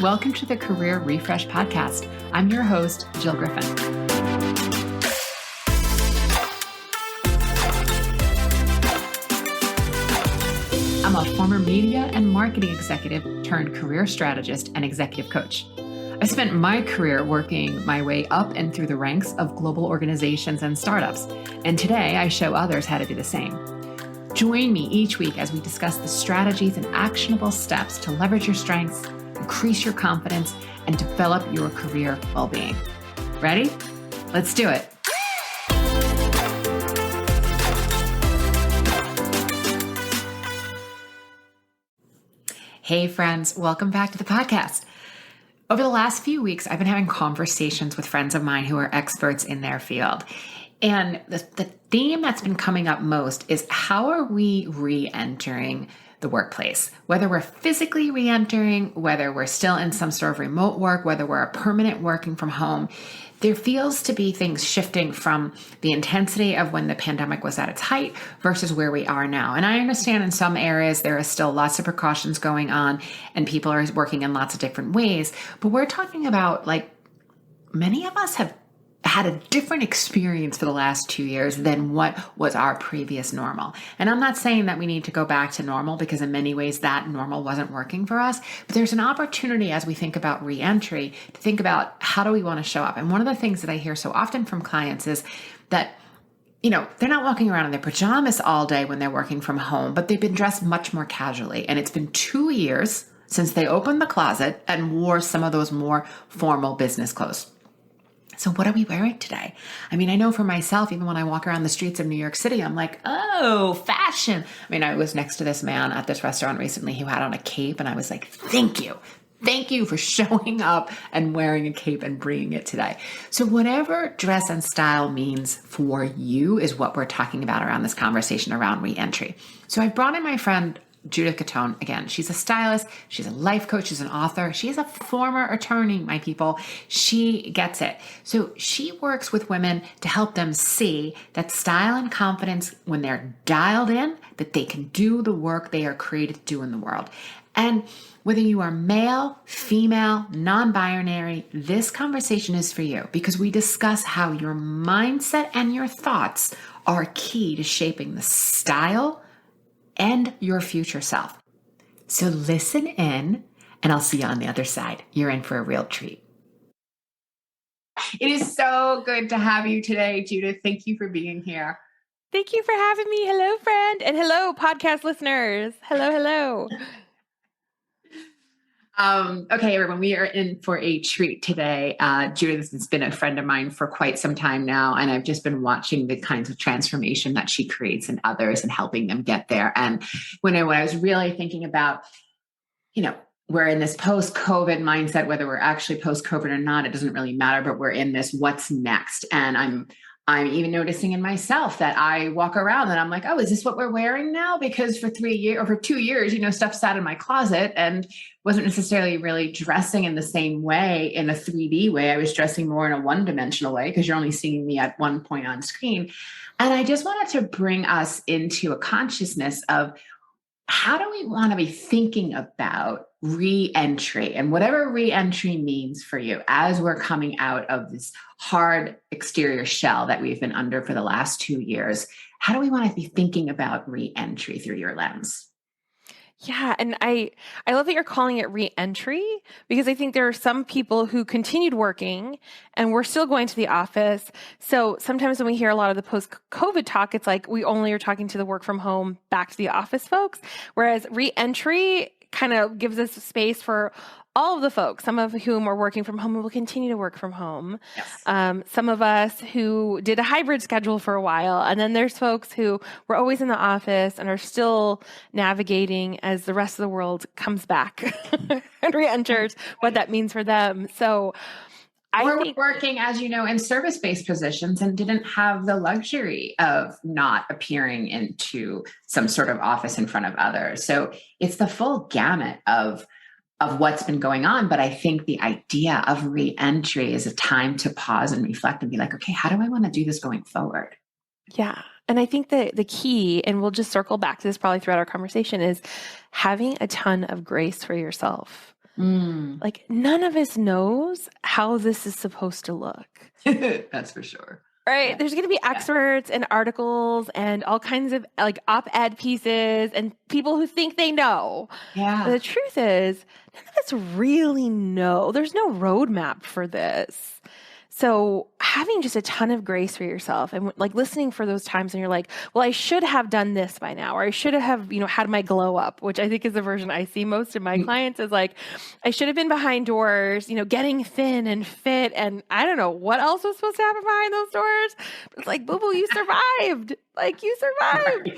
Welcome to the Career Refresh Podcast. I'm your host, Jill Griffin. I'm a former media and marketing executive turned career strategist and executive coach. I spent my career working my way up and through the ranks of global organizations and startups, and today I show others how to do the same. Join me each week as we discuss the strategies and actionable steps to leverage your strengths, increase your confidence, and develop your career well-being. Ready? Let's do it. Hey friends, welcome back to the podcast. Over the last few weeks, I've been having conversations with friends of mine who are experts in their field. And the theme that's been coming up most is how are we re-entering the workplace? Whether we're physically re-entering, whether we're still in some sort of remote work, whether we're a permanent working from home, there feels to be things shifting from the intensity of when the pandemic was at its height versus where we are now. And I understand in some areas there are still lots of precautions going on and people are working in lots of different ways. But we're talking about many of us have had a different experience for the last 2 years than what was our previous normal. And I'm not saying that we need to go back to normal because in many ways that normal wasn't working for us, but there's an opportunity as we think about re-entry to think about how do we want to show up. And one of the things that I hear so often from clients is that, they're not walking around in their pajamas all day when they're working from home, but they've been dressed much more casually. And it's been 2 years since they opened the closet and wore some of those more formal business clothes. So what are we wearing today? I mean, I know for myself, even when I walk around the streets of New York City, I'm like, oh, fashion. I mean, I was next to this man at this restaurant recently who had on a cape and I was like, thank you. Thank you for showing up and wearing a cape and bringing it today. So whatever dress and style means for you is what we're talking about around this conversation around re-entry. So I brought in my friend, Judith Gaton. Again, she's a stylist, she's a life coach, she's an author, she is a former attorney, my people. She gets it. So she works with women to help them see that style and confidence, when they're dialed in, that they can do the work they are created to do in the world. And whether you are male, female, non-binary, this conversation is for you because we discuss how your mindset and your thoughts are key to shaping the style and your future self. So listen in, and I'll see you on the other side. You're in for a real treat. It is so good to have you today, Judith. Thank you for being here. Thank you for having me. Hello, friend. And hello, podcast listeners. Hello. Okay, everyone, we are in for a treat today. Judith has been a friend of mine for quite some time now, and I've just been watching the kinds of transformation that she creates in others and helping them get there. And when I was really thinking about, we're in this post-COVID mindset, whether we're actually post-COVID or not, it doesn't really matter, but we're in this what's next. And I'm even noticing in myself that I walk around and I'm like, oh, is this what we're wearing now? Because for 3 years or for 2 years, stuff sat in my closet and wasn't necessarily really dressing in the same way, in a 3D way. I was dressing more in a one-dimensional way because you're only seeing me at one point on screen. And I just wanted to bring us into a consciousness of how do we want to be thinking about re-entry and whatever re-entry means for you as we're coming out of this hard exterior shell that we've been under for the last 2 years. How do we want to be thinking about re-entry through your lens? Yeah. And I love that you're calling it re-entry because I think there are some people who continued working and we're still going to the office. So sometimes when we hear a lot of the post-COVID talk, it's like we only are talking to the work from home, back to the office folks. Whereas re-entry kind of gives us space for all of the folks, some of whom are working from home and will continue to work from home. Yes. Some of us who did a hybrid schedule for a while. And then there's folks who were always in the office and are still navigating as the rest of the world comes back and re-enters what that means for them. So we're working, as you know, in service-based positions and didn't have the luxury of not appearing into some sort of office in front of others. So it's the full gamut of what's been going on. But I think the idea of re-entry is a time to pause and reflect and be like, okay, how do I want to do this going forward? Yeah. And I think that the key, and we'll just circle back to this probably throughout our conversation, is having a ton of grace for yourself. Mm. Like none of us knows how this is supposed to look. That's for sure. Right. Yeah. There's going to be experts and articles and all kinds of like op-ed pieces and people who think they know. Yeah. But the truth is, none of us really know. There's no roadmap for this. So having just a ton of grace for yourself and like listening for those times when you're like, well, I should have done this by now, or I should have, had my glow up, which I think is the version I see most in my clients is like, I should have been behind doors, getting thin and fit. And I don't know what else was supposed to happen behind those doors. But it's like, boo-boo, you survived. Like you survived.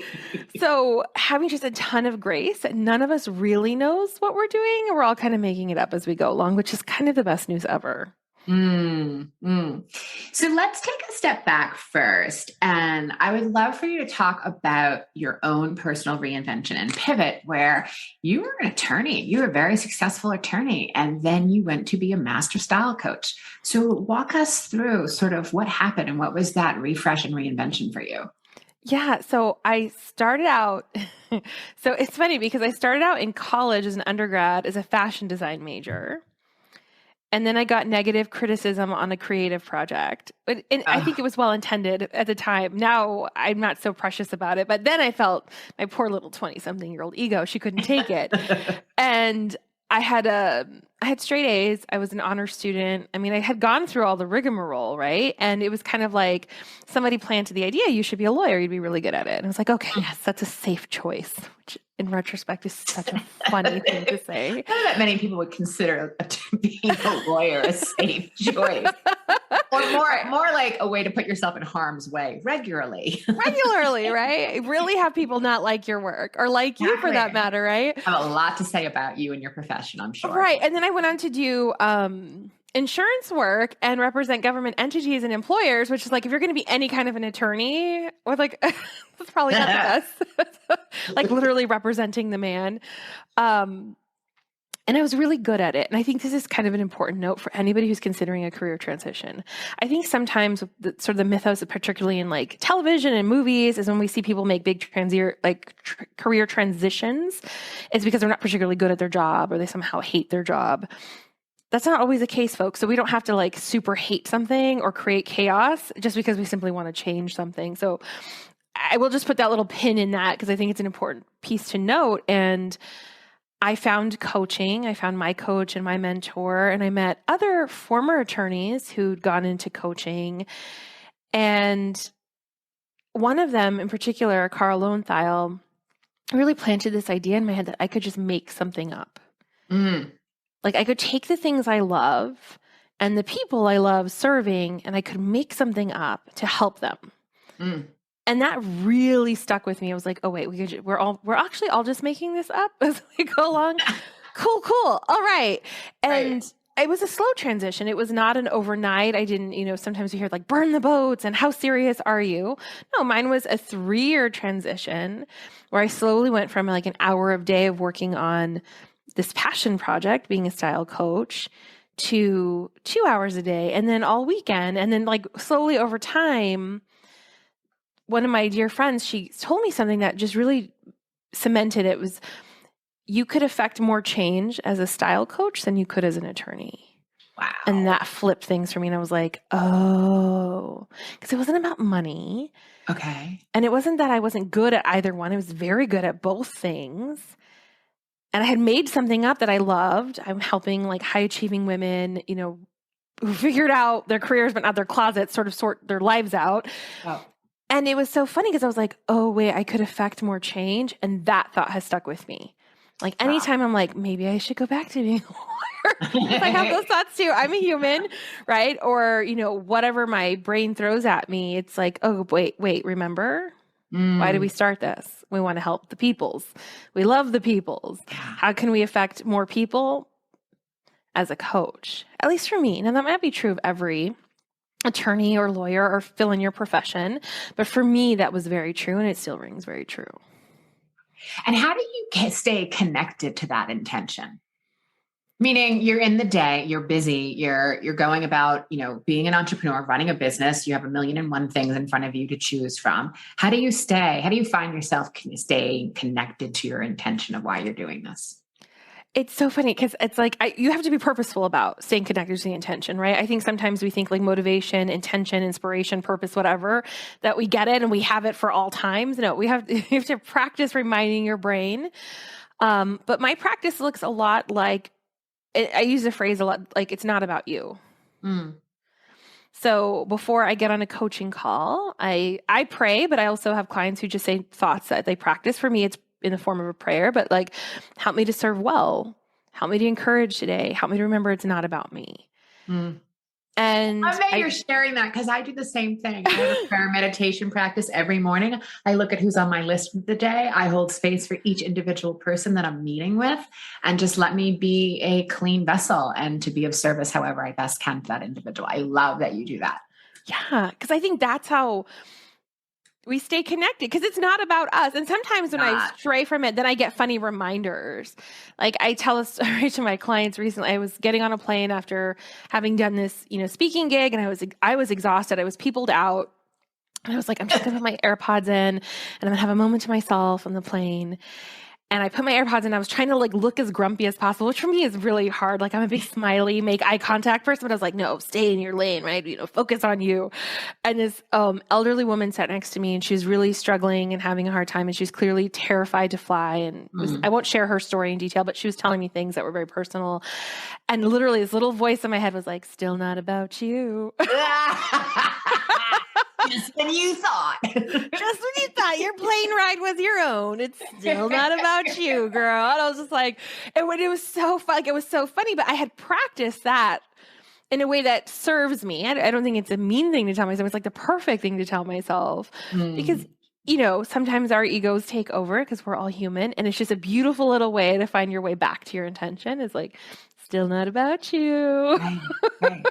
So having just a ton of grace that none of us really knows what we're doing. And we're all kind of making it up as we go along, which is kind of the best news ever. So let's take a step back first. And I would love for you to talk about your own personal reinvention and pivot where you were an attorney. You were a very successful attorney, and then you went to be a master style coach. So walk us through sort of what happened and what was that refresh and reinvention for you? Yeah. So I started out, so it's funny because I started out in college as an undergrad as a fashion design major. And then I got negative criticism on a creative project. And I think it was well-intended at the time. Now I'm not so precious about it. But then I felt my poor little 20-something-year-old ego. She couldn't take it. And I had straight A's. I was an honor student. I mean, I had gone through all the rigmarole, right? And it was kind of like somebody planted the idea, you should be a lawyer. You'd be really good at it. And I was like, okay, yes, that's a safe choice, which in retrospect is such a funny thing to say. Not that many people would consider being a lawyer a safe choice. Or more like a way to put yourself in harm's way regularly. Regularly, right? Really have people not like your work or like you for that matter, right? I have a lot to say about you and your profession, I'm sure. Right. And then I went on to do insurance work and represent government entities and employers, which is like, if you're going to be any kind of an attorney, or like, that's probably not the best, like literally representing the man. And I was really good at it. And I think this is kind of an important note for anybody who's considering a career transition. I think sometimes sort of the mythos, particularly in like television and movies, is when we see people make big career transitions, it's because they're not particularly good at their job or they somehow hate their job. That's not always the case, folks. So we don't have to like super hate something or create chaos just because we simply want to change something. So I will just put that little pin in that because I think it's an important piece to note. And I found coaching. I found my coach and my mentor, and I met other former attorneys who'd gone into coaching. And one of them in particular, Carl Lowenthal, really planted this idea in my head that I could just make something up. Like I could take the things I love and the people I love serving, and I could make something up to help them. And that really stuck with me. I was like, oh wait, we're actually all just making this up as we go along. Cool. All right. And it was a slow transition. It was not an overnight. I didn't, sometimes you hear like burn the boats and how serious are you? No, mine was a 3-year transition where I slowly went from like an hour a day of working on this passion project, being a style coach, to 2 hours a day and then all weekend. And then like slowly over time, one of my dear friends, she told me something that just really cemented it was you could affect more change as a style coach than you could as an attorney. Wow. And that flipped things for me. And I was like, oh, because it wasn't about money. Okay. And it wasn't that I wasn't good at either one. I was very good at both things. And I had made something up that I loved. I'm helping like high achieving women, who figured out their careers, but not their closets, sort of sort their lives out. Oh. And it was so funny because I was like, oh, wait, I could affect more change. And that thought has stuck with me. Like anytime I'm like, maybe I should go back to being a lawyer. I have those thoughts too. I'm a human, right? Or, whatever my brain throws at me, it's like, oh, wait, remember? Why did we start this? We want to help the peoples. We love the peoples. How can we affect more people as a coach? At least for me. Now, that might be true of every attorney or lawyer or fill in your profession. But for me, that was very true, and it still rings very true. And how do you stay connected to that intention? Meaning you're in the day, you're busy, you're going about, being an entrepreneur, running a business, you have 1,000,001 things in front of you to choose from. How do you find yourself staying connected to your intention of why you're doing this? It's so funny because it's like you have to be purposeful about staying connected to the intention, right? I think sometimes we think like motivation, intention, inspiration, purpose, whatever, that we get it and we have it for all times. No, you have to practice reminding your brain. But my practice looks a lot like, I use the phrase a lot, like it's not about you. Mm. So before I get on a coaching call, I pray, but I also have clients who just say thoughts that they practice. For me, it's in the form of a prayer, but like, help me to serve well, help me to encourage today, help me to remember it's not about me. Mm. And I bet you're sharing that because I do the same thing. I have a prayer meditation practice every morning. I look at who's on my list for the day. I hold space for each individual person that I'm meeting with and just let me be a clean vessel and to be of service however I best can to that individual. I love that you do that. Yeah, because I think that's how we stay connected, because it's not about us. And sometimes when I stray from it, then I get funny reminders. Like I tell a story to my clients recently. I was getting on a plane after having done this, speaking gig, and I was exhausted. I was peopled out. And I was like, I'm just gonna put my AirPods in and I'm gonna have a moment to myself on the plane. And I put my AirPods in. I was trying to like look as grumpy as possible, which for me is really hard. Like I'm a big smiley, make eye contact person, but I was like, no, stay in your lane, right? Focus on you. And this elderly woman sat next to me, and she was really struggling and having a hard time, and she was clearly terrified to fly. And I won't share her story in detail, but she was telling me things that were very personal. And literally, this little voice in my head was like, "Still not about you." Just when you thought. Just when you thought your plane ride was your own, it's still not about you, girl. And I was just like, and when it was so fun, like, it was so funny, but I had practiced that in a way that serves me. I don't think it's a mean thing to tell myself. It's like the perfect thing to tell myself because, sometimes our egos take over because we're all human, and it's just a beautiful little way to find your way back to your intention. It's like, still not about you. Right.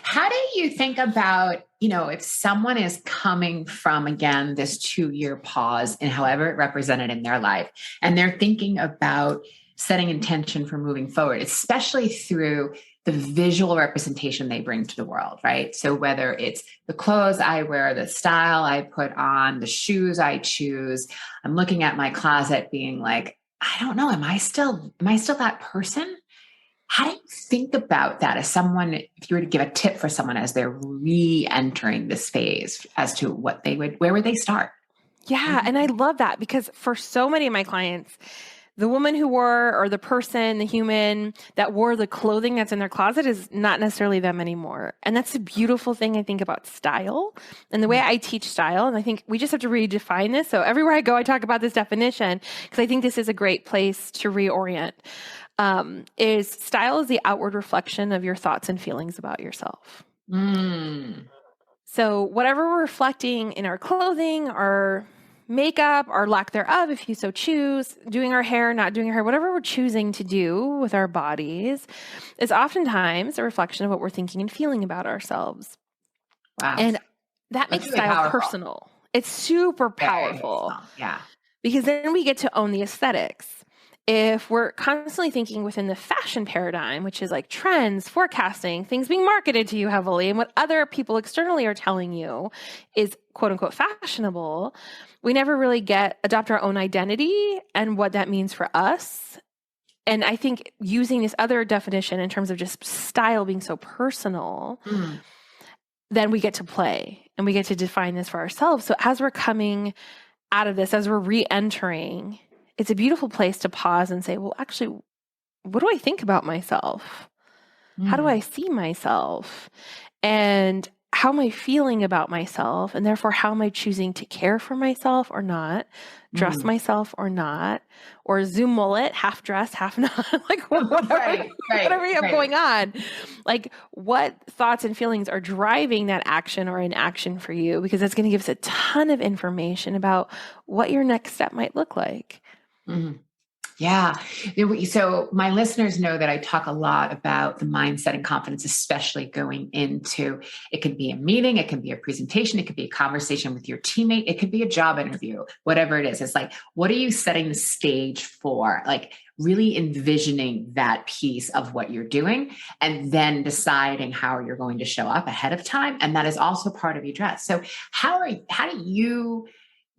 How do you think about, if someone is coming from, again, this 2-year pause and however it represented in their life, and they're thinking about setting intention for moving forward, especially through the visual representation they bring to the world, right? So whether it's the clothes I wear, the style I put on, the shoes I choose, I'm looking at my closet being like, I don't know, am I still that person? How do you think about that as someone, if you were to give a tip for someone as they're re-entering this phase as to where would they start? Yeah. And I love that because for so many of my clients, the woman who wore, or the person, the human that wore the clothing that's in their closet is not necessarily them anymore. And that's the beautiful thing I think about style and the way I teach style. And I think we just have to redefine this. So everywhere I go, I talk about this definition because I think this is a great place to reorient. Is style is the outward reflection of your thoughts and feelings about yourself. So whatever we're reflecting in our clothing, our makeup, or lack thereof, if you so choose, doing our hair, not doing our hair, whatever we're choosing to do with our bodies is oftentimes a reflection of what we're thinking and feeling about ourselves. Wow. And that makes style powerful. Personal. It's super powerful. Yeah. Because then we get to own the aesthetics. If we're constantly thinking within the fashion paradigm, which is like trends, forecasting, things being marketed to you heavily, and what other people externally are telling you is quote unquote fashionable, we never really adopt our own identity and what that means for us. And I think using this other definition in terms of just style being so personal, then we get to play and we get to define this for ourselves. So as we're coming out of this, as we're re-entering, it's a beautiful place to pause and say, well, actually, what do I think about myself? How do I see myself? And how am I feeling about myself? And therefore, how am I choosing to care for myself or not, dress myself or not, or Zoom mullet, half dressed, half not, like whatever you have going on. Like what thoughts and feelings are driving that action or inaction for you? Because that's going to give us a ton of information about what your next step might look like. Yeah. So my listeners know that I talk a lot about the mindset and confidence, especially going into, it could be a meeting, it can be a presentation, it could be a conversation with your teammate, it could be a job interview, whatever it is. It's like, what are you setting the stage for? Like really envisioning that piece of what you're doing and then deciding how you're going to show up ahead of time. And that is also part of your dress. So how do you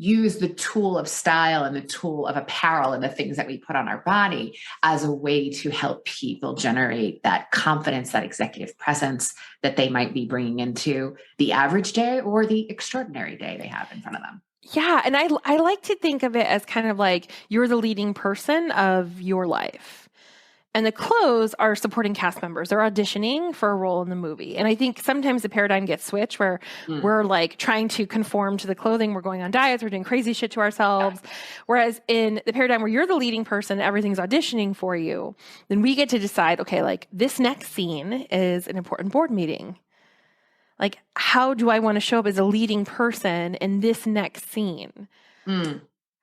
use the tool of style and the tool of apparel and the things that we put on our body as a way to help people generate that confidence, that executive presence that they might be bringing into the average day or the extraordinary day they have in front of them. Yeah. And I like to think of it as kind of like you're the leading person of your life. And the clothes are supporting cast members. They're auditioning for a role in the movie. And I think sometimes the paradigm gets switched where we're like trying to conform to the clothing. We're going on diets. We're doing crazy shit to ourselves. Yeah. Whereas in the paradigm where you're the leading person, everything's auditioning for you, then we get to decide, okay, like this next scene is an important board meeting. Like, how do I want to show up as a leading person in this next scene?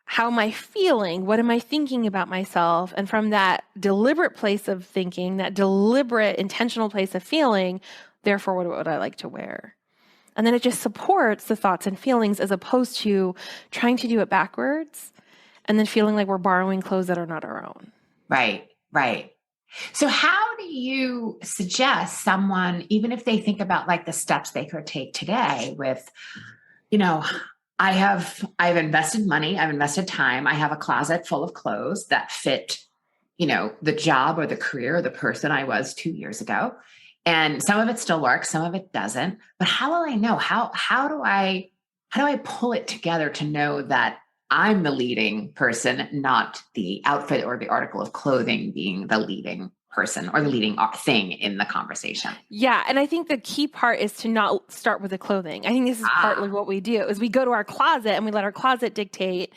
How am I feeling? What am I thinking about myself? And from that deliberate place of thinking, that deliberate, intentional place of feeling, therefore, what would I like to wear? And then it just supports the thoughts and feelings as opposed to trying to do it backwards and then feeling like we're borrowing clothes that are not our own. Right, right. So how do you suggest someone, even if they think about like the steps they could take today with, I've invested money, I've invested time, I have a closet full of clothes that fit, the job or the career or the person I was 2 years ago. And some of it still works, some of it doesn't. But how will I know? How do I pull it together to know that I'm the leading person, not the outfit or the article of clothing being the leading person or the leading thing in the conversation? Yeah. And I think the key part is to not start with the clothing. I think this is partly what we do is we go to our closet and we let our closet dictate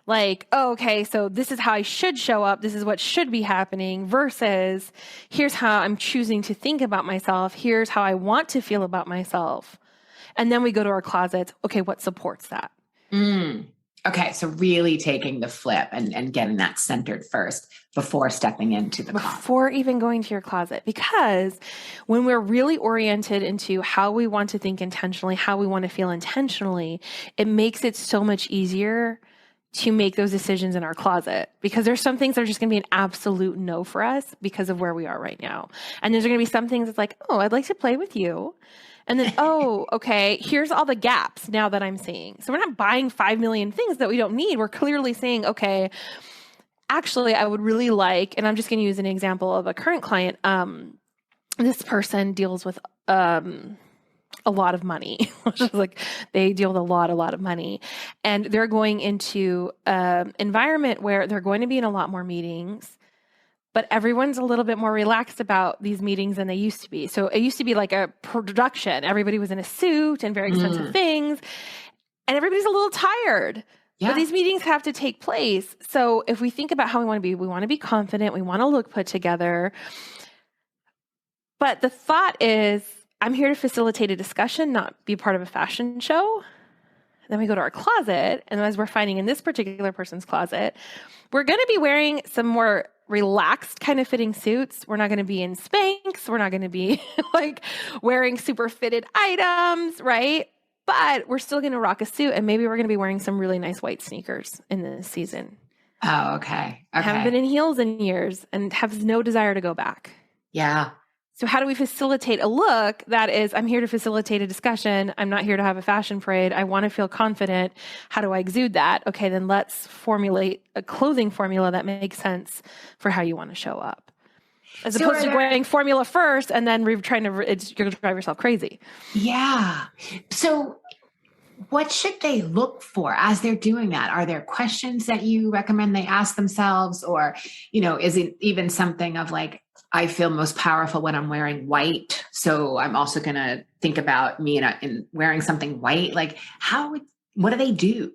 like, oh, okay, so this is how I should show up. This is what should be happening versus here's how I'm choosing to think about myself. Here's how I want to feel about myself. And then we go to our closets. Okay, what supports that? Okay, so really taking the flip and getting that centered first before stepping into the closet. Before even going to your closet. Because when we're really oriented into how we want to think intentionally, how we want to feel intentionally, it makes it so much easier to make those decisions in our closet. Because there's some things that are just going to be an absolute no for us because of where we are right now. And there's going to be some things that's like, oh, I'd like to play with you. And then, oh, okay, here's all the gaps now that I'm seeing. So we're not buying 5 million things that we don't need. We're clearly saying, okay, actually, I would really like, and I'm just going to use an example of a current client. This person deals with a lot of money. Like they deal with a lot of money. And they're going into an environment where they're going to be in a lot more meetings. But everyone's a little bit more relaxed about these meetings than they used to be. So it used to be like a production. Everybody was in a suit and very expensive things. And everybody's a little tired. Yeah. But these meetings have to take place. So if we think about how we want to be confident. We want to look put together. But the thought is, I'm here to facilitate a discussion, not be part of a fashion show. Then we go to our closet. And as we're finding in this particular person's closet, we're going to be wearing some more relaxed kind of fitting suits. We're not going to be in Spanx. We're not going to be like wearing super fitted items, right? But we're still going to rock a suit and maybe we're going to be wearing some really nice white sneakers in this season. Oh, okay. Haven't been in heels in years and have no desire to go back. Yeah. So how do we facilitate a look that is, I'm here to facilitate a discussion. I'm not here to have a fashion parade. I want to feel confident. How do I exude that? Okay, then let's formulate a clothing formula that makes sense for how you want to show up. As opposed to going formula first and then you're going to drive yourself crazy. Yeah. So what should they look for as they're doing that? Are there questions that you recommend they ask themselves? Or, is it even something of like, I feel most powerful when I'm wearing white. So I'm also going to think about me in wearing something white. Like what do they do?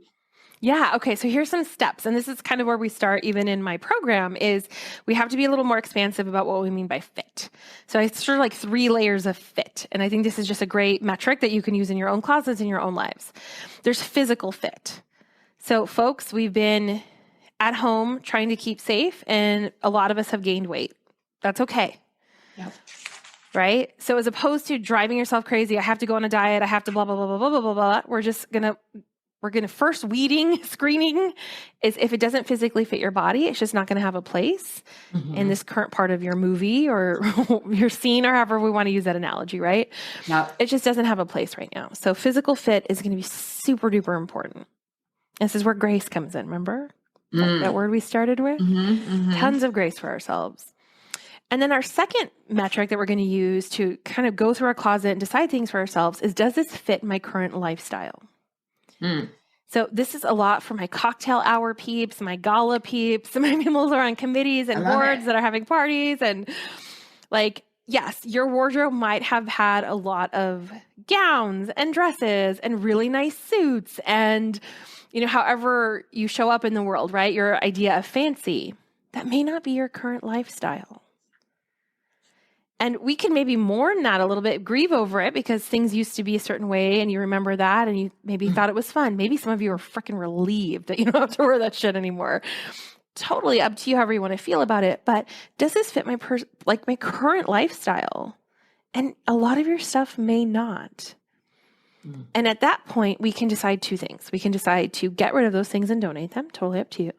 Yeah. Okay. So here's some steps. And this is kind of where we start even in my program is we have to be a little more expansive about what we mean by fit. So I sort of like 3 layers of fit. And I think this is just a great metric that you can use in your own closets, in your own lives. There's physical fit. So folks, we've been at home trying to keep safe and a lot of us have gained weight. That's okay. Yep. Right? So as opposed to driving yourself crazy, I have to go on a diet, I have to blah, blah, blah, blah, blah, blah, blah, blah. We're going to first screening is if it doesn't physically fit your body, it's just not going to have a place in this current part of your movie or your scene or however we want to use that analogy, right? Yep. It just doesn't have a place right now. So physical fit is going to be super duper important. This is where grace comes in. Remember that word we started with? Tons of grace for ourselves. And then our second metric that we're going to use to kind of go through our closet and decide things for ourselves is, does this fit my current lifestyle? So this is a lot for my cocktail hour peeps, my gala peeps, my people who are on committees and boards that are having parties. And like, yes, your wardrobe might have had a lot of gowns and dresses and really nice suits and, you know, however you show up in the world, right? Your idea of fancy, that may not be your current lifestyle. And we can maybe mourn that a little bit, grieve over it because things used to be a certain way and you remember that and you maybe thought it was fun. Maybe some of you are freaking relieved that you don't have to wear that shit anymore. Totally up to you however you want to feel about it. But does this fit my my current lifestyle? And a lot of your stuff may not. And at that point, we can decide two things. We can decide to get rid of those things and donate them, totally up to you.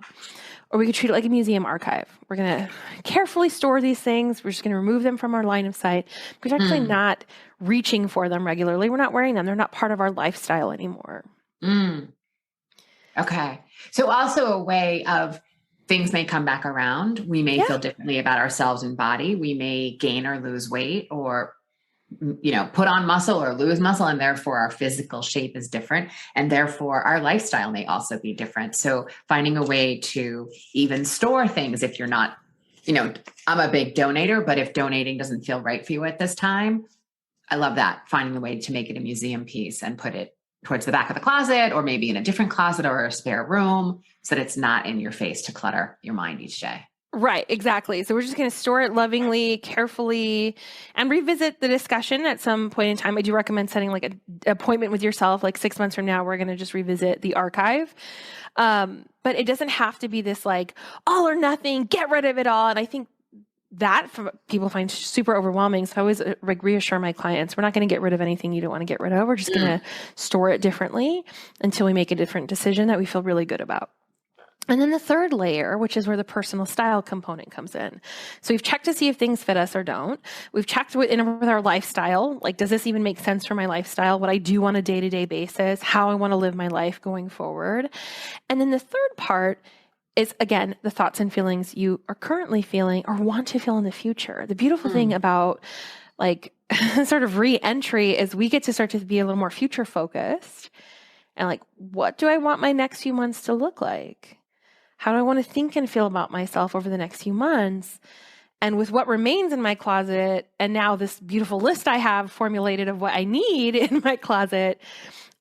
Or we could treat it like a museum archive. We're going to carefully store these things. We're just going to remove them from our line of sight because we're actually not reaching for them regularly. We're not wearing them. They're not part of our lifestyle anymore. Okay. So also a way of things may come back around. We may feel differently about ourselves and body. We may gain or lose weight or, you know, put on muscle or lose muscle, and therefore our physical shape is different. And therefore our lifestyle may also be different. So finding a way to even store things if you're not, you know, I'm a big donator, but if donating doesn't feel right for you at this time, I love that. Finding a way to make it a museum piece and put it towards the back of the closet or maybe in a different closet or a spare room so that it's not in your face to clutter your mind each day. Right, exactly. So we're just going to store it lovingly, carefully, and revisit the discussion at some point in time. I do recommend setting like an appointment with yourself, like 6 months from now, we're going to just revisit the archive. But it doesn't have to be this like all or nothing, get rid of it all. And I think that people find super overwhelming. So I always reassure my clients, we're not going to get rid of anything you don't want to get rid of. We're just going to store it differently until we make a different decision that we feel really good about. And then the third layer, which is where the personal style component comes in. So we've checked to see if things fit us or don't. We've checked with our lifestyle. Like, does this even make sense for my lifestyle? What I do on a day-to-day basis, how I want to live my life going forward. And then the third part is, again, the thoughts and feelings you are currently feeling or want to feel in the future. The beautiful thing about like sort of re-entry is we get to start to be a little more future focused and like, what do I want my next few months to look like? How do I want to think and feel about myself over the next few months? And with what remains in my closet, and now this beautiful list I have formulated of what I need in my closet,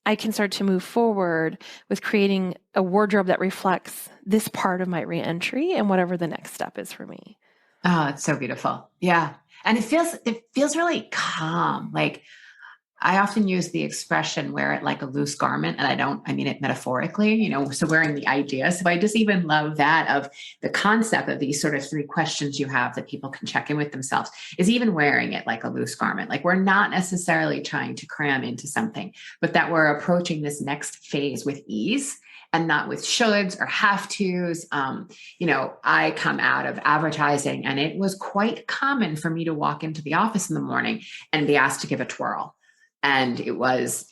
I can start to move forward with creating a wardrobe that reflects this part of my reentry and whatever the next step is for me. Oh, it's so beautiful. Yeah. And it feels really calm. Like, I often use the expression wear it like a loose garment, and I mean it metaphorically, you know, so wearing the idea. So I just even love that of the concept of these sort of three questions you have that people can check in with themselves is even wearing it like a loose garment. Like, we're not necessarily trying to cram into something, but that we're approaching this next phase with ease and not with shoulds or have tos. You know, I come out of advertising and it was quite common for me to walk into the office in the morning and be asked to give a twirl. And it was,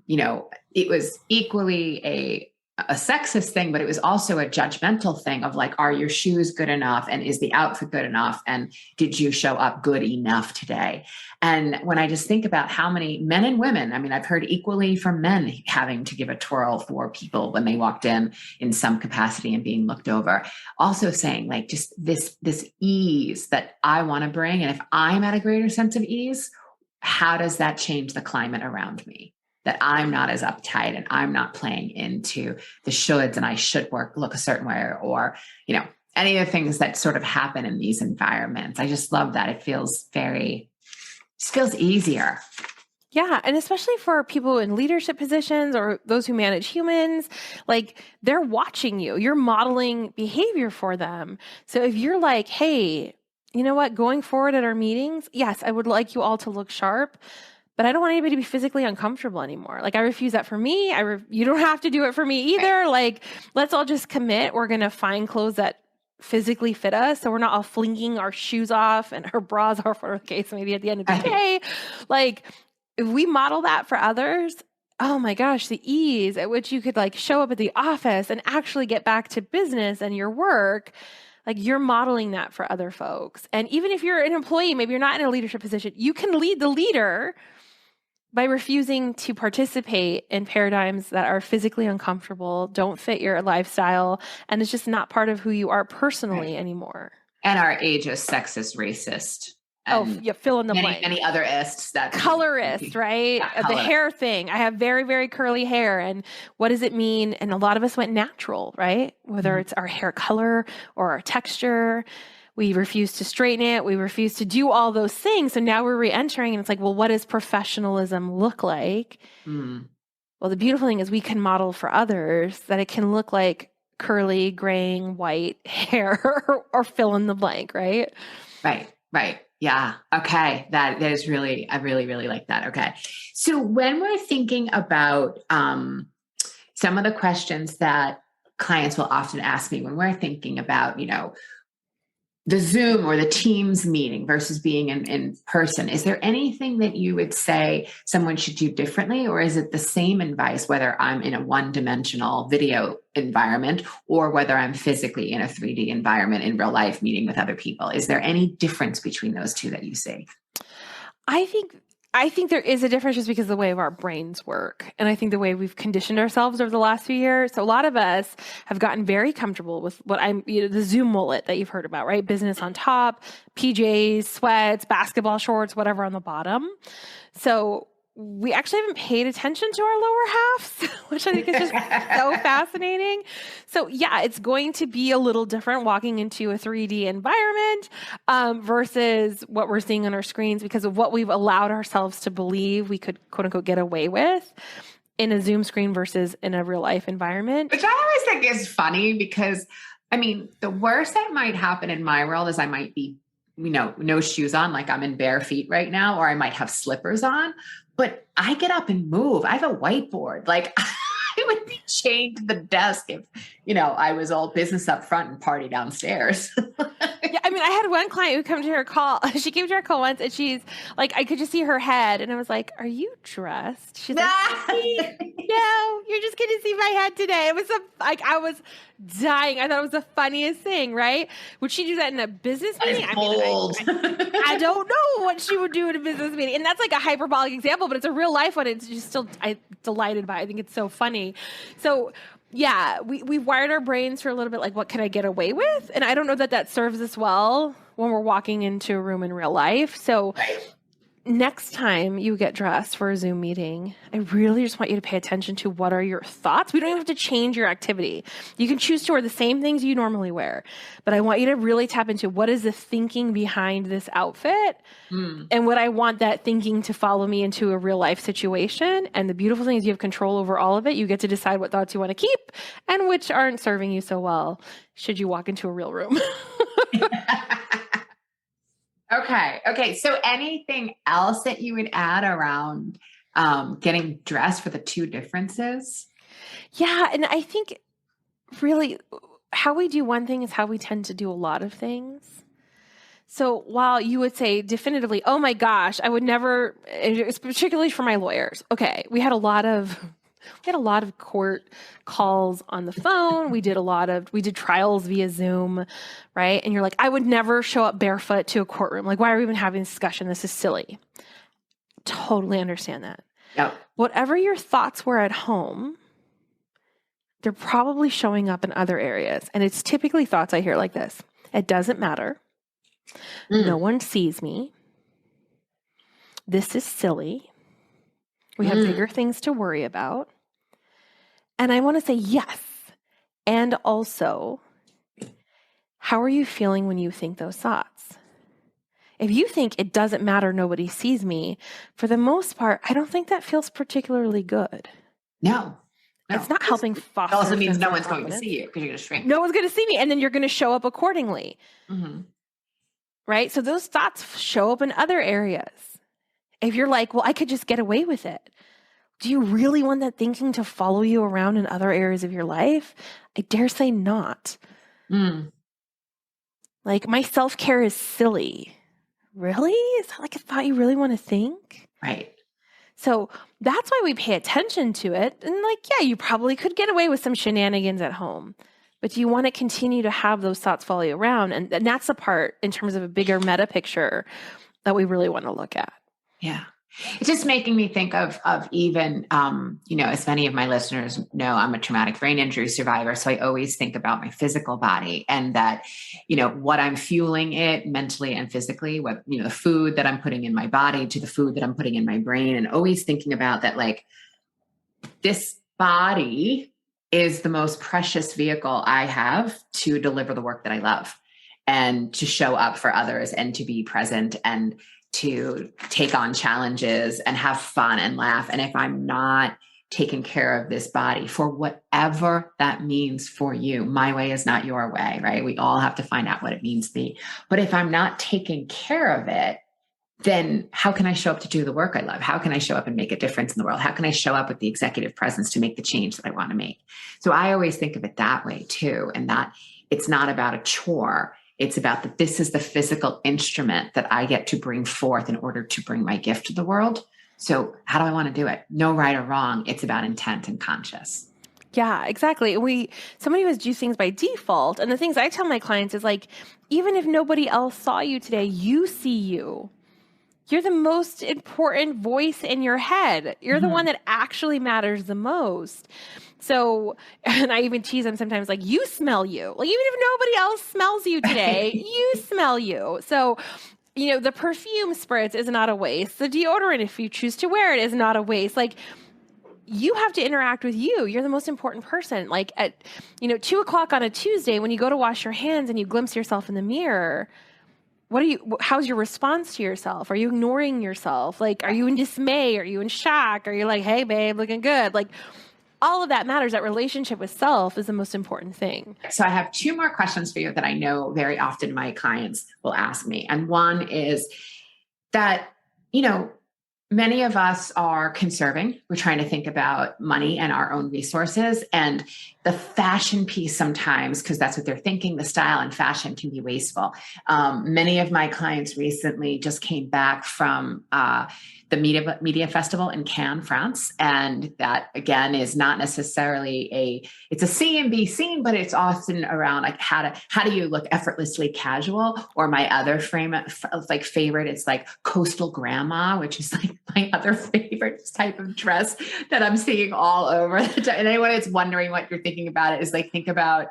you know, it was equally a sexist thing, but it was also a judgmental thing of like, are your shoes good enough? And is the outfit good enough? And did you show up good enough today? And when I just think about how many men and women, I mean, I've heard equally from men having to give a twirl for people when they walked in some capacity and being looked over, also saying like, just this ease that I want to bring. And if I'm at a greater sense of ease, how does that change the climate around me? That I'm not as uptight and I'm not playing into the shoulds and I should look a certain way or, you know, any of the things that sort of happen in these environments. I just love that. It feels feels easier. Yeah. And especially for people in leadership positions or those who manage humans, like they're watching you, you're modeling behavior for them. So if you're like, hey, you know what, going forward at our meetings, yes, I would like you all to look sharp, but I don't want anybody to be physically uncomfortable anymore. Like I refuse that for me. You don't have to do it for me either. Like, let's all just commit. We're going to find clothes that physically fit us. So we're not all flinging our shoes off and our bras off, or the case maybe at the end of the day. Like if we model that for others, oh my gosh, the ease at which you could like show up at the office and actually get back to business and your work, like you're modeling that for other folks. And even if you're an employee, maybe you're not in a leadership position, you can lead the leader by refusing to participate in paradigms that are physically uncomfortable, don't fit your lifestyle, and it's just not part of who you are personally anymore. And are ageist, sexist, racist. Yeah, fill in the blank. Many other ists that colorist, right? Yeah, the hair thing. I have very, very curly hair. And what does it mean? And a lot of us went natural, right? Whether it's our hair color or our texture. We refuse to straighten it. We refuse to do all those things. So now we're re-entering and it's like, well, what does professionalism look like? Well, the beautiful thing is we can model for others that it can look like curly, graying, white hair or fill in the blank, right? Right. Yeah. Okay. That is really, I really, really like that. Okay. So when we're thinking about some of the questions that clients will often ask me when we're thinking about, the Zoom or the Teams meeting versus being in person, is there anything that you would say someone should do differently? Or is it the same advice, whether I'm in a one-dimensional video environment or whether I'm physically in a 3D environment in real life meeting with other people? Is there any difference between those two that you see? I think there is a difference just because of the way our brains work. And I think the way we've conditioned ourselves over the last few years. So a lot of us have gotten very comfortable with what the Zoom mullet that you've heard about, right? Business on top, PJs, sweats, basketball shorts, whatever on the bottom. So we actually haven't paid attention to our lower halves, which I think is just so fascinating. So yeah, it's going to be a little different walking into a 3D environment versus what we're seeing on our screens because of what we've allowed ourselves to believe we could quote unquote get away with in a Zoom screen versus in a real life environment. Which I always think is funny because, the worst that might happen in my world is I might be, no shoes on, like I'm in bare feet right now, or I might have slippers on. But I get up and move. I have a whiteboard. Like I would be chained to the desk if, I was all business up front and party downstairs. Yeah, I had one client who came to her call. She came to her call once and she's like, I could just see her head. And I was like, are you dressed? She's like, no, you're just going to see my head today. It was I was dying. I thought it was the funniest thing, right? Would she do that in a business meeting? I don't know what she would do in a business meeting. And that's like a hyperbolic example, but it's a real life one. It's just still, I'm delighted by it. I think it's so funny. So yeah, we've wired our brains for a little bit like, what can I get away with? And I don't know that serves us well when we're walking into a room in real life. So next time you get dressed for a Zoom meeting, I really just want you to pay attention to what are your thoughts. We don't even have to change your activity. You can choose to wear the same things you normally wear, but I want you to really tap into what is the thinking behind this outfit and what I want that thinking to follow me into a real life situation. And the beautiful thing is you have control over all of it. You get to decide what thoughts you want to keep and which aren't serving you so well should you walk into a real room. Okay. So anything else that you would add around getting dressed for the two differences? Yeah. And I think really how we do one thing is how we tend to do a lot of things. So while you would say definitively, oh my gosh, I would never, it's particularly for my lawyers. Okay. We had a lot of court calls on the phone. We did trials via Zoom, right? And you're like, I would never show up barefoot to a courtroom. Like, why are we even having this discussion? This is silly. Totally understand that. Yep. Whatever your thoughts were at home, they're probably showing up in other areas. And it's typically thoughts I hear like this. It doesn't matter. No one sees me. This is silly. We have bigger things to worry about. And I want to say yes. And also, how are you feeling when you think those thoughts? If you think it doesn't matter, nobody sees me, for the most part, I don't think that feels particularly good. No. It's not helping foster. It also means no one's going to see you because you're going to shrink. No one's going to see me. And then you're going to show up accordingly. Right? So those thoughts show up in other areas. If you're like, well, I could just get away with it. Do you really want that thinking to follow you around in other areas of your life? I dare say not. Like, my self-care is silly. Really? Is that like a thought you really want to think? Right. So that's why we pay attention to it. And yeah, you probably could get away with some shenanigans at home, but do you want to continue to have those thoughts follow you around? And that's the part in terms of a bigger meta picture that we really want to look at. Yeah. It's just making me think of even, as many of my listeners know, I'm a traumatic brain injury survivor. So I always think about my physical body and that, what I'm fueling it mentally and physically, what, the food that I'm putting in my body to the food that I'm putting in my brain, and always thinking about that, like, this body is the most precious vehicle I have to deliver the work that I love and to show up for others and to be present and to take on challenges and have fun and laugh. And if I'm not taking care of this body for whatever that means for you, my way is not your way, right? We all have to find out what it means to be. But if I'm not taking care of it, then how can I show up to do the work I love? How can I show up and make a difference in the world? How can I show up with the executive presence to make the change that I want to make? So I always think of it that way too. And that it's not about a chore. It's about that this is the physical instrument that I get to bring forth in order to bring my gift to the world. So how do I want to do it? No right or wrong. It's about intent and conscious. Yeah, exactly. Somebody who do things by default. And the things I tell my clients is even if nobody else saw you today, you see you. You're the most important voice in your head. You're the one that actually matters the most. So, and I even tease them sometimes, you smell you. Even if nobody else smells you today, you smell you. So, the perfume spritz is not a waste. The deodorant, if you choose to wear it, is not a waste. You have to interact with you. You're the most important person. At, 2:00 on a Tuesday, when you go to wash your hands and you glimpse yourself in the mirror, how's your response to yourself? Are you ignoring yourself? Are you in dismay? Are you in shock? Are you hey, babe, looking good? All of that matters. That relationship with self is the most important thing. So I have two more questions for you that I know very often my clients will ask me. And one is that, many of us are conserving. We're trying to think about money and our own resources, and the fashion piece sometimes, because that's what they're thinking, the style and fashion can be wasteful. Many of my clients recently just came back from the media festival in Cannes, France. And that, again, is not necessarily it's a see and be seen, but it's often around how do you look effortlessly casual? Or my other favorite, it's coastal grandma, which is my other favorite type of dress that I'm seeing all over the time. And anyone that's wondering what you're thinking about it is think about,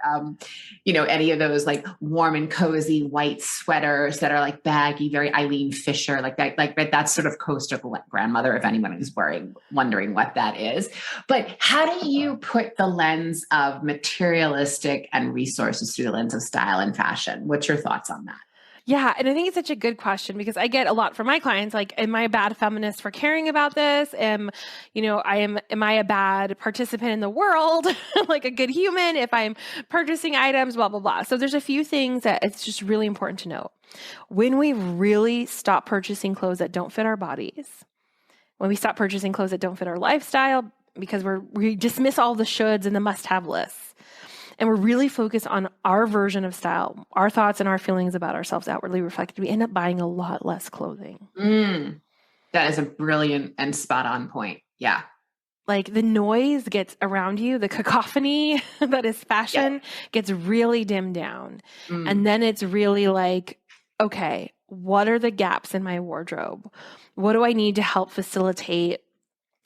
any of those warm and cozy white sweaters that are baggy, very Eileen Fisher, that's sort of coastal grandmother, if anyone is wondering what that is. But how do you put the lens of materialistic and resources through the lens of style and fashion? What's your thoughts on that? Yeah. And I think it's such a good question because I get a lot from my clients, am I a bad feminist for caring about this? Am I a bad participant in the world? A good human if I'm purchasing items, blah, blah, blah. So there's a few things that it's just really important to note. When we really stop purchasing clothes that don't fit our bodies, when we stop purchasing clothes that don't fit our lifestyle, because we dismiss all the shoulds and the must-have lists, and we're really focused on our version of style, our thoughts and our feelings about ourselves outwardly reflected, we end up buying a lot less clothing. That is a brilliant and spot on point. Yeah. The noise gets around you, the cacophony that is fashion gets really dimmed down. And then it's really okay, what are the gaps in my wardrobe? What do I need to help facilitate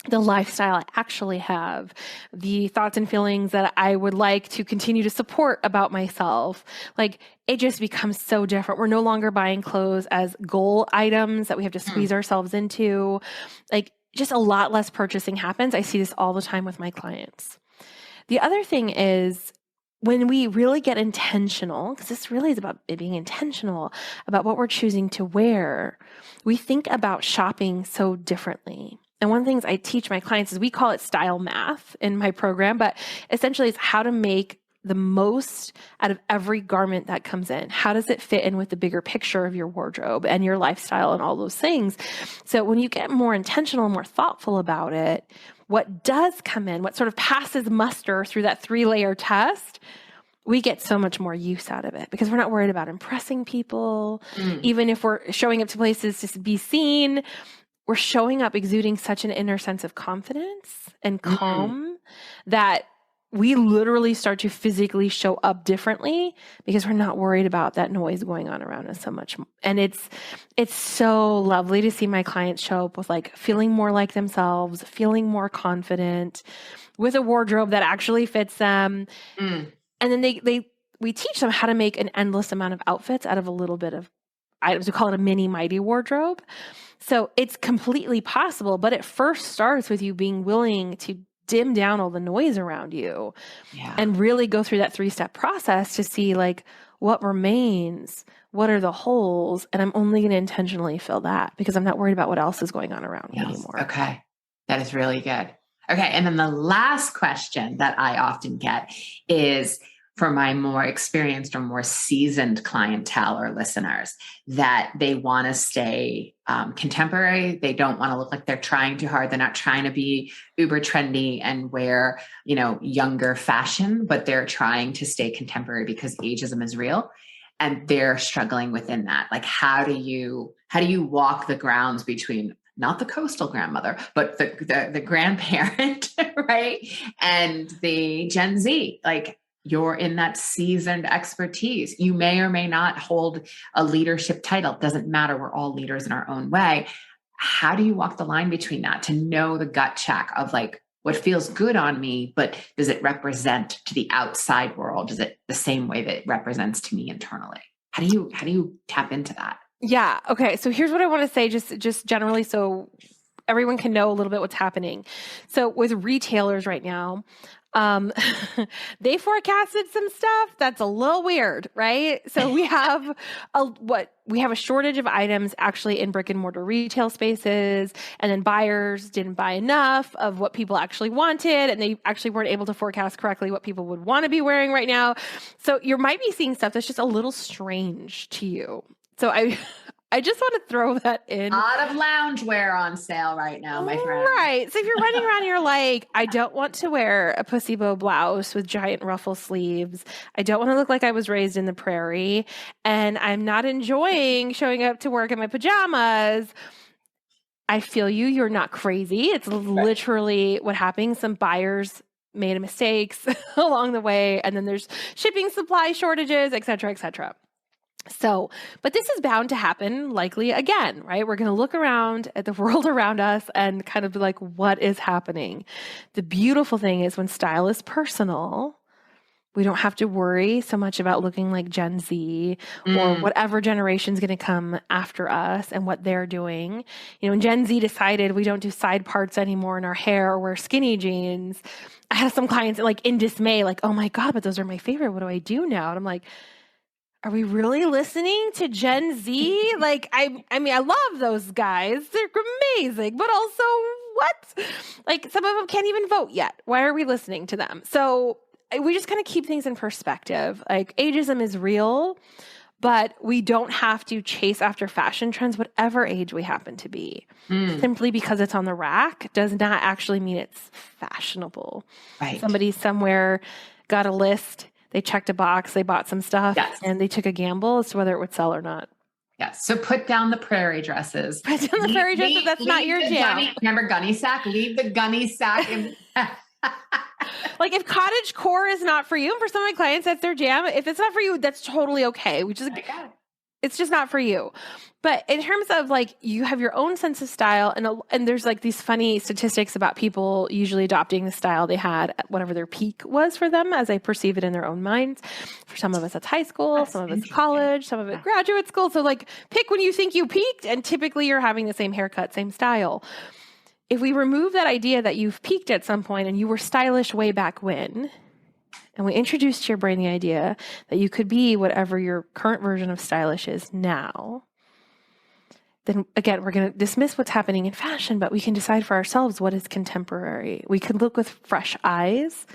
the lifestyle I actually have, the thoughts and feelings that I would like to continue to support about myself? It just becomes so different. We're no longer buying clothes as goal items that we have to squeeze ourselves into. Just a lot less purchasing happens. I see this all the time with my clients. The other thing is when we really get intentional, because this really is about it being intentional about what we're choosing to wear, we think about shopping so differently. And one of the things I teach my clients is we call it style math in my program, but essentially it's how to make the most out of every garment that comes in. How does it fit in with the bigger picture of your wardrobe and your lifestyle and all those things? So when you get more intentional and more thoughtful about it, what does come in, what sort of passes muster through that 3-layer test, we get so much more use out of it because we're not worried about impressing people. Even if we're showing up to places to be seen, we're showing up exuding such an inner sense of confidence and calm that we literally start to physically show up differently because we're not worried about that noise going on around us so much. And it's so lovely to see my clients show up with like feeling more like themselves, feeling more confident, with a wardrobe that actually fits them. And then we teach them how to make an endless amount of outfits out of a little bit of items. We call it a mini mighty wardrobe. So it's completely possible, but it first starts with you being willing to dim down all the noise around you and really go through that 3-step process to see like what remains, what are the holes, and I'm only going to intentionally fill that because I'm not worried about what else is going on around me anymore. Okay. That is really good. Okay. And then the last question that I often get is for my more experienced or more seasoned clientele or listeners that they want to stay contemporary. They don't want to look like they're trying too hard. They're not trying to be uber trendy and wear, younger fashion, but they're trying to stay contemporary because ageism is real and they're struggling within that. Like, how do you walk the grounds between not the coastal grandmother, but the grandparent, right? And the Gen Z, like, you're in that seasoned expertise. You may or may not hold a leadership title. It doesn't matter. We're all leaders in our own way. How do you walk the line between that to know the gut check of like what feels good on me, but does it represent to the outside world? Is it the same way that it represents to me internally? How do you tap into that? Yeah. Okay. So here's what I want to say just generally so everyone can know a little bit what's happening. So with retailers right now, they forecasted some stuff that's a little weird, right? So we have a shortage of items actually in brick and mortar retail spaces, and then buyers didn't buy enough of what people actually wanted, and they actually weren't able to forecast correctly what people would want to be wearing right now. So you might be seeing stuff that's just a little strange to you. So I just want to throw that in. A lot of loungewear on sale right now, my friend. Right. So if you're running around, you're like, I don't want to wear a pussy bow blouse with giant ruffle sleeves. I don't want to look like I was raised in the prairie. And I'm not enjoying showing up to work in my pajamas. I feel you. You're not crazy. It's literally what happened. Some buyers made mistakes along the way. And then there's shipping supply shortages, et cetera, et cetera. So, but this is bound to happen likely again, right? We're going to look around at the world around us and kind of be like, what is happening? The beautiful thing is when style is personal, we don't have to worry so much about looking like Gen Z or whatever generation's going to come after us and what they're doing. When Gen Z decided we don't do side parts anymore in our hair or wear skinny jeans, I had some clients like in dismay, like, oh my God, but those are my favorite. What do I do now? And I'm like, are we really listening to Gen Z? Like, I mean, I love those guys. They're amazing, but also what? Like, some of them can't even vote yet. Why are we listening to them? So we just kind of keep things in perspective. Like, ageism is real, but we don't have to chase after fashion trends, whatever age we happen to be. Simply because it's on the rack does not actually mean it's fashionable. Right. Somebody somewhere got a list. They checked a box, they bought some stuff, and they took a gamble as to whether it would sell or not. Yes. So put down the prairie dresses. Put down the prairie dresses. That's not your jam. Remember gunny sack? Leave the gunny sack. Like if cottage core is not for you, and for some of my clients, that's their jam. If it's not for you, that's totally okay. It's just not for you. But in terms of like, you have your own sense of style, and there's like these funny statistics about people usually adopting the style they had at whatever their peak was for them, as they perceive it in their own minds. For some of us, it's high school, some of it's college, some of it graduate school. So like, pick when you think you peaked, and typically you're having the same haircut, same style. If we remove that idea that you've peaked at some point and you were stylish way back when, and we introduced to your brain the idea that you could be whatever your current version of stylish is now, then again, we're going to dismiss what's happening in fashion, but we can decide for ourselves what is contemporary. We can look with fresh eyes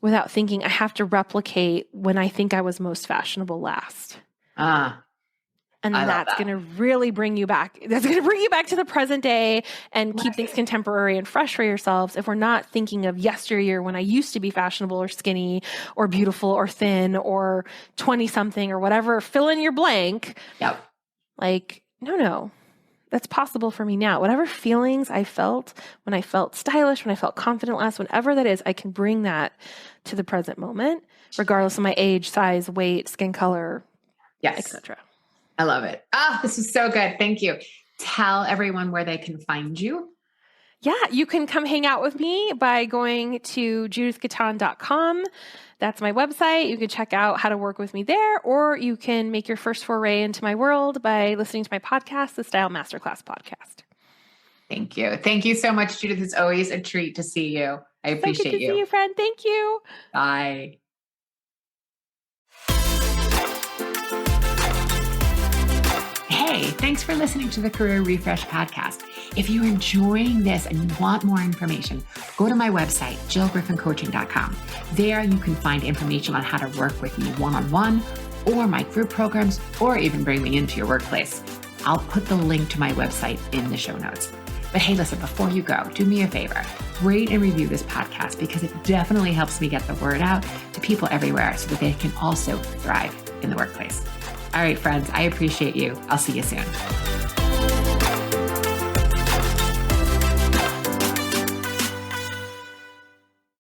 without thinking, I have to replicate when I think I was most fashionable last. And that's going to really bring you back. That's going to bring you back to the present day and keep things contemporary and fresh for yourselves. If we're not thinking of yesteryear when I used to be fashionable or skinny or beautiful or thin or 20 something or whatever, fill in your blank. Yep. Like, no. that's possible for me now. Whatever feelings I felt when I felt stylish, when I felt confident last, whenever that is, I can bring that to the present moment, regardless of my age, size, weight, skin color, etc. I love it. This is so good. Thank you. Tell everyone where they can find you. Yeah, you can come hang out with me by going to judithgaton.com. That's my website. You can check out how to work with me there, or you can make your first foray into my world by listening to my podcast, the Style Masterclass podcast. Thank you. Thank you so much, Judith. It's always a treat to see you. I appreciate you. So good to see you, friend. Thank you. Bye. Hey, thanks for listening to the Career Refresh podcast. If you're enjoying this and you want more information, go to my website, jillgriffincoaching.com. There you can find information on how to work with me one-on-one, or my group programs, or even bring me into your workplace. I'll put the link to my website in the show notes. But hey, listen, before you go, do me a favor, rate and review this podcast, because it definitely helps me get the word out to people everywhere so that they can also thrive in the workplace. All right, friends, I appreciate you. I'll see you soon.